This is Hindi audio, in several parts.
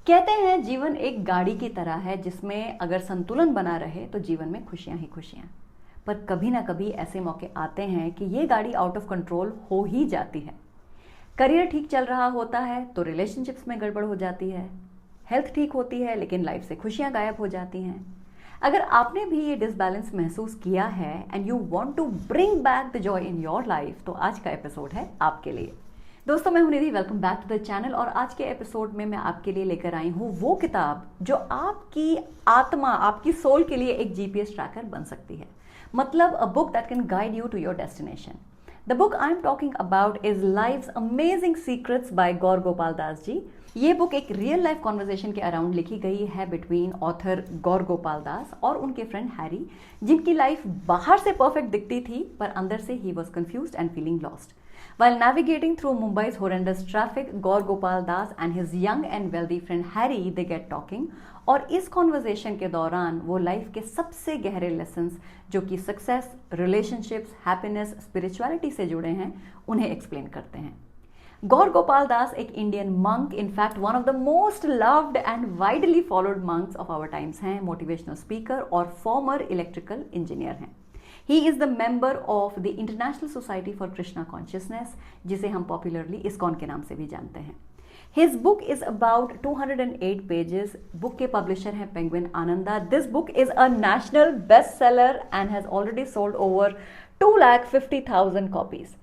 कहते हैं जीवन एक गाड़ी की तरह है जिसमें अगर संतुलन बना रहे तो जीवन में खुशियां ही खुशियां। पर कभी ना कभी ऐसे मौके आते हैं कि ये गाड़ी आउट ऑफ कंट्रोल हो ही जाती है। करियर ठीक चल रहा होता है तो रिलेशनशिप्स में गड़बड़ हो जाती है। हेल्थ ठीक होती है लेकिन लाइफ से खुशियां गायब हो जाती हैं। अगर आपने भी ये डिसबैलेंस महसूस किया है and you want to bring back the joy in your life, तो आज का एपिसोड है आपके लिए। दोस्तों, मैं हूं Nidhi, welcome back to the channel. और आज के एपिसोड में मैं आपके लिए लेकर आई हूं वो किताब जो आपकी आत्मा, आपकी सोल के लिए एक जीपीएस ट्रैकर बन सकती है। मतलब a book that can guide you to your destination. The book I'm talking about is Life's Amazing Secrets by गौर गोपाल दास जी। ये बुक एक रियल लाइफ कॉन्वर्जेशन के अराउंड लिखी गई है बिटवीन ऑथर गौर गोपाल दास और उनके फ्रेंड हैरी, जिनकी लाइफ बाहर से परफेक्ट दिखती थी पर अंदर से he was confused and feeling lost. While navigating through Mumbai's horrendous traffic, Gaur Gopal Das and his young and wealthy friend Harry they get talking, और इस कॉन्वर्जेशन के दौरान वो लाइफ के सबसे गहरे लेसन्स जो कि सक्सेस, रिलेशनशिप्स, हैप्पीनेस, स्पिरिचुअलिटी से जुड़े हैं उन्हें एक्सप्लेन करते हैं। गौर गोपाल दास एक Indian monk, in fact one of the most loved and widely followed monks of our times हैं, मोटिवेशनल स्पीकर और फॉर्मर इलेक्ट्रिकल इंजीनियर हैं। He is the member of the International Society for Krishna Consciousness, जिसे हम पॉपुलरली ISKCON के नाम से भी जानते हैं। His book is about 208 pages. Book के पब्लिशर हैं penguin Ananda. This book is a national bestseller and has already sold over 250,000 copies.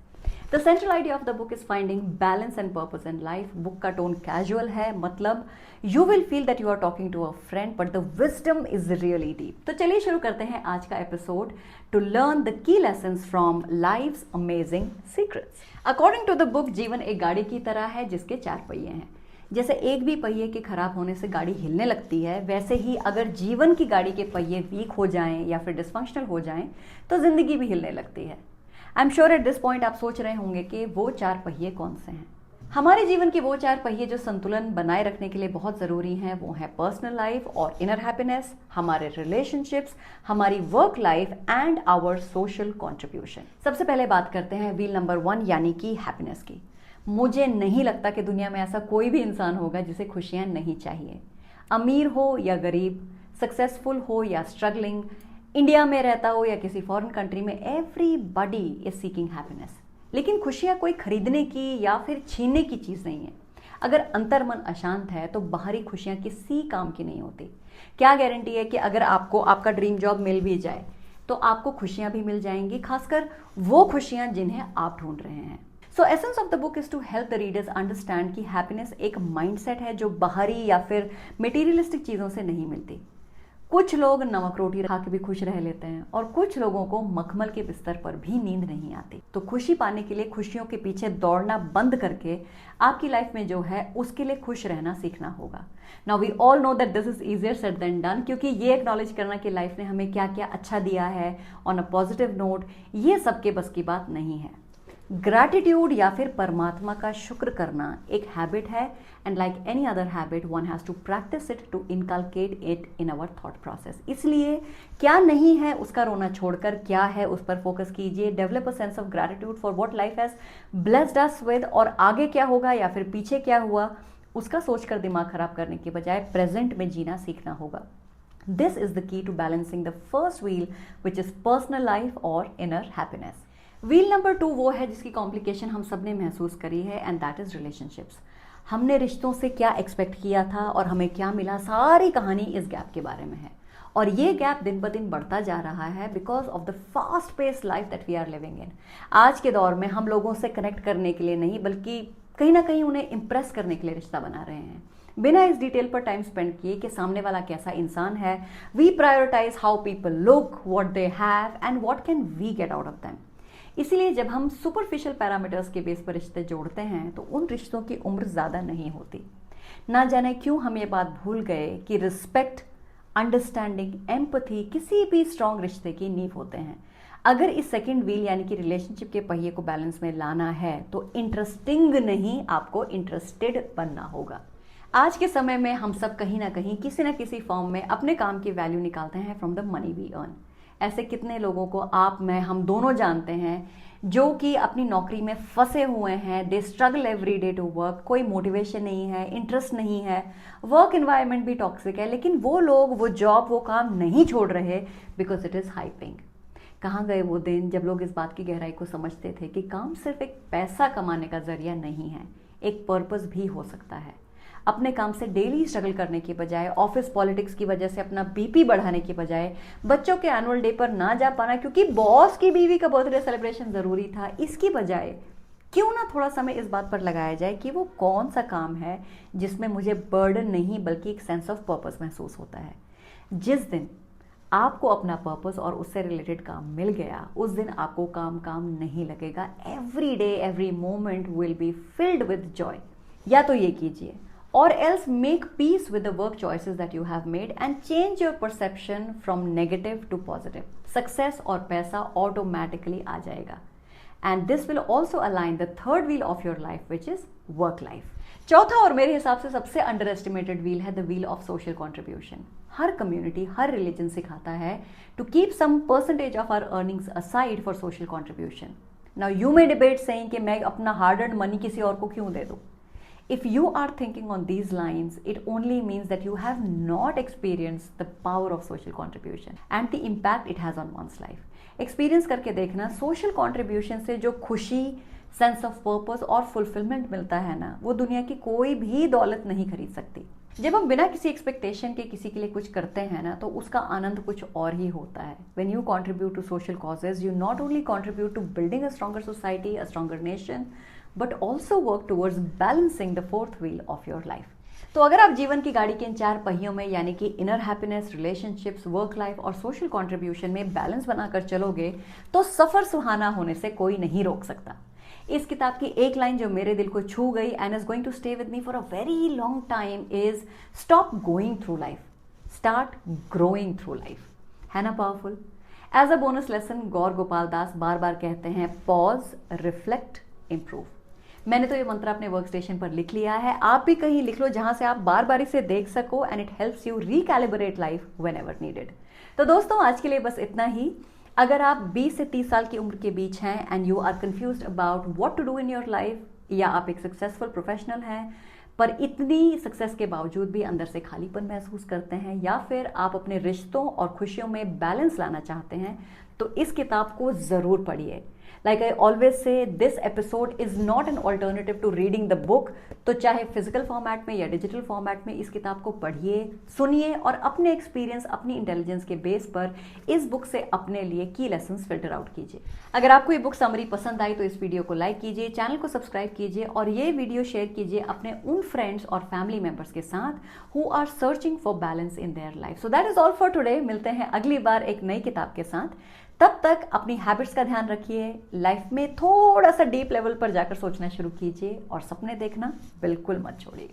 The central idea of the book is finding balance and purpose in life. Book का टोन कैजुअल है, मतलब you will feel that you are talking to a friend, but the wisdom is really deep. तो चलिए शुरू करते हैं आज का episode to learn the key lessons from life's amazing secrets. According to the book, जीवन एक गाड़ी की तरह है जिसके 4 पहिए हैं। जैसे एक भी पहिए के खराब होने से गाड़ी हिलने लगती है, वैसे ही अगर जीवन की गाड़ी के पहिए वीक हो जाएं या फिर डिस्फंक्शनल हो जाएं तो जिंदगी भी हिलने लगती है। I am sure at this point आप सोच रहे होंगे कि वो 4 पहिए कौन से हैं। हमारे जीवन के वो 4 पहिए जो संतुलन बनाए रखने के लिए बहुत ज़रूरी हैं, वो है पर्सनल लाइफ और इनर हैप्पीनेस, हमारे रिलेशनशिप्स, हमारी work life and our social contribution. सबसे पहले बात करते हैं व्हील नंबर 1 यानी कि हैप्पीनेस की। मुझे नहीं लगता कि दुनिया में ऐसा कोई भी इंसान होगा जिसे खुशियाँ नहीं चाहिए। अमीर हो या गरीब, सक्सेसफुल हो या स्ट्रगलिंग, इंडिया में रहता हो या किसी फॉरेन कंट्री में, एवरीबॉडी इज सीकिंग हैप्पीनेस। लेकिन खुशियाँ कोई खरीदने की या फिर छीनने की चीज़ नहीं है। अगर अंतर्मन अशांत है तो बाहरी खुशियाँ किसी काम की नहीं होती। क्या गारंटी है कि अगर आपको आपका ड्रीम जॉब मिल भी जाए तो आपको खुशियाँ भी मिल जाएंगी, खासकर वो खुशियाँ जिन्हें आप ढूंढ रहे हैं। So essence of the book is to help the readers understand कि हैप्पीनेस एक माइंडसेट है जो बाहरी या फिर मटेरियलिस्टिक चीज़ों से नहीं मिलती। कुछ लोग नमक रोटी खा के भी खुश रह लेते हैं और कुछ लोगों को मखमल के बिस्तर पर भी नींद नहीं आती। तो खुशी पाने के लिए खुशियों के पीछे दौड़ना बंद करके आपकी लाइफ में जो है उसके लिए खुश रहना सीखना होगा। Now we all know that this is easier said than done, क्योंकि ये एक्नॉलेज करना कि लाइफ ने हमें क्या क्या अच्छा दिया है ऑन अ पॉजिटिव नोट, ये सबके बस की बात नहीं है। ग्रैटिट्यूड या फिर परमात्मा का शुक्र करना एक हैबिट है, and like any other habit one has to practise it to inculcate it in our thought process. इसलिए क्या नहीं है उसका रोना छोड़कर क्या है उस पर फोकस कीजिए। Develop a sense of gratitude for what life has blessed us with, और आगे क्या होगा या फिर पीछे क्या हुआ उसका सोचकर दिमाग खराब करने के बजाय प्रेजेंट में जीना सीखना होगा। This is the key to balancing the first wheel which is personal life और इनर हैप्पीनेस। व्हील नंबर 2 वो है जिसकी कॉम्प्लिकेशन हम सब ने महसूस करी है, एंड दैट इज रिलेशनशिप्स। हमने रिश्तों से क्या एक्सपेक्ट किया था और हमें क्या मिला, सारी कहानी इस गैप के बारे में है। और ये गैप दिन ब दिन बढ़ता जा रहा है because of the fast pace life that we are living in. आज के दौर में हम लोगों से कनेक्ट करने के लिए नहीं बल्कि कहीं ना कहीं उन्हें इम्प्रेस करने के लिए रिश्ता बना रहे हैं, बिना इस डिटेल पर टाइम स्पेंड किए कि सामने वाला कैसा इंसान है। We prioritise how people look, what they have and what can we get out of them. इसीलिए जब हम सुपरफिशियल पैरामीटर्स के बेस पर रिश्ते जोड़ते हैं तो उन रिश्तों की उम्र ज़्यादा नहीं होती। ना जाने क्यों हम ये बात भूल गए कि रिस्पेक्ट, अंडरस्टैंडिंग, एम्पैथी किसी भी स्ट्रॉन्ग रिश्ते की नींव होते हैं। अगर इस सेकंड व्हील यानी कि रिलेशनशिप के पहिए को बैलेंस में लाना है तो इंटरेस्टिंग नहीं, आपको इंटरेस्टेड बनना होगा। आज के समय में हम सब कहीं ना कहीं किसी न किसी फॉर्म में अपने काम की वैल्यू निकालते हैं from the money we earn. ऐसे कितने लोगों को आप, मैं, हम दोनों जानते हैं जो कि अपनी नौकरी में फंसे हुए हैं, they struggle every day to work, कोई मोटिवेशन नहीं है, इंटरेस्ट नहीं है, वर्क एनवायरनमेंट भी टॉक्सिक है, लेकिन वो लोग वो जॉब वो काम नहीं छोड़ रहे because it is high paying. कहाँ गए वो दिन जब लोग इस बात की गहराई को समझते थे कि काम सिर्फ एक पैसा कमाने का जरिया नहीं है, एक पर्पस भी हो सकता है। अपने काम से डेली स्ट्रगल करने की बजाय, ऑफिस पॉलिटिक्स की वजह से अपना बीपी बढ़ाने की बजाय, बच्चों के एनुअल डे पर ना जा पाना क्योंकि बॉस की बीवी का बर्थडे सेलिब्रेशन ज़रूरी था, इसकी बजाय क्यों ना थोड़ा समय इस बात पर लगाया जाए कि वो कौन सा काम है जिसमें मुझे बर्डन नहीं बल्कि एक सेंस ऑफ पर्पस महसूस होता है। जिस दिन आपको अपना पर्पस और उससे रिलेटेड काम मिल गया, उस दिन आपको काम नहीं लगेगा। Every day every moment will be filled with Joy. या तो ये कीजिए, or else make peace with the work choices that you have made and change your perception from negative to positive. Success और पैसा automatically आ जाएगा। And this will also align the third wheel of your life, which is work life. चौथा और मेरे हिसाब से सबसे underestimated wheel है the wheel of social contribution. Her community, her religion सिखाता है to keep some percentage of our earnings aside for social contribution. Now you may debate saying कि मैं अपना hard earned money किसी और को क्यों दे दूँ? If you are thinking on these lines, it only means that you have not experienced the power of social contribution and the impact it has on one's life. Experience करके देखना, social contribution से जो खुशी, sense of purpose और fulfillment मिलता है ना, वो दुनिया की कोई भी दौलत नहीं खरीद सकती। जब हम बिना किसी एक्सपेक्टेशन के किसी के लिए कुछ करते हैं ना, तो उसका आनंद कुछ और ही होता है। When you contribute to social causes, you not only contribute to building a stronger society, a stronger nation, but also work towards balancing the fourth wheel of your life. तो अगर आप जीवन की गाड़ी के इन 4 पहियों में यानी कि inner happiness, relationships, work life और सोशल कंट्रीब्यूशन में बैलेंस बनाकर चलोगे तो सफर सुहाना होने से कोई नहीं रोक सकता। इस किताब की एक लाइन जो मेरे दिल को छू गई and is going to stay with me for a very long time is stop going through life, start growing through life. है ना powerful? As a bonus lesson Gaur Gopal Das बार बार कहते हैं पॉज, रिफ्लेक्ट, इम्प्रूव। मैंने तो ये मंत्र अपने वर्क स्टेशन पर लिख लिया है, आप भी कहीं लिख लो जहां से आप बार बार इसे देख सको and it helps you recalibrate life when ever needed. तो दोस्तों आज के लिए बस इतना ही। अगर आप 20 से 30 साल की उम्र के बीच हैं and you are confused about what to do in your life, या आप एक सक्सेसफुल प्रोफेशनल हैं पर इतनी सक्सेस के बावजूद भी अंदर से खालीपन महसूस करते हैं, या फिर आप अपने रिश्तों और खुशियों में बैलेंस लाना चाहते हैं, तो इस किताब को ज़रूर पढ़िए। Like I always say, this episode is not an alternative to reading the book. तो चाहे फिजिकल फॉर्मेट में या डिजिटल फॉर्मेट में इस किताब को पढ़िए, सुनिए और अपने एक्सपीरियंस, अपनी इंटेलिजेंस के बेस पर इस बुक से अपने लिए की लेसन्स फिल्टर आउट कीजिए। अगर आपको ये बुक समरी पसंद आई तो इस वीडियो को लाइक कीजिए, चैनल को सब्सक्राइब कीजिए और ये वीडियो शेयर कीजिए अपने उन फ्रेंड्स और फैमिली मेंबर्स के साथ who are searching for balance in their life. So that is all for today. मिलते हैं अगली बार एक नई किताब के साथ। तब तक अपनी हैबिट्स का ध्यान रखिए, लाइफ में थोड़ा सा डीप लेवल पर जाकर सोचना शुरू कीजिए और सपने देखना बिल्कुल मत छोड़िए।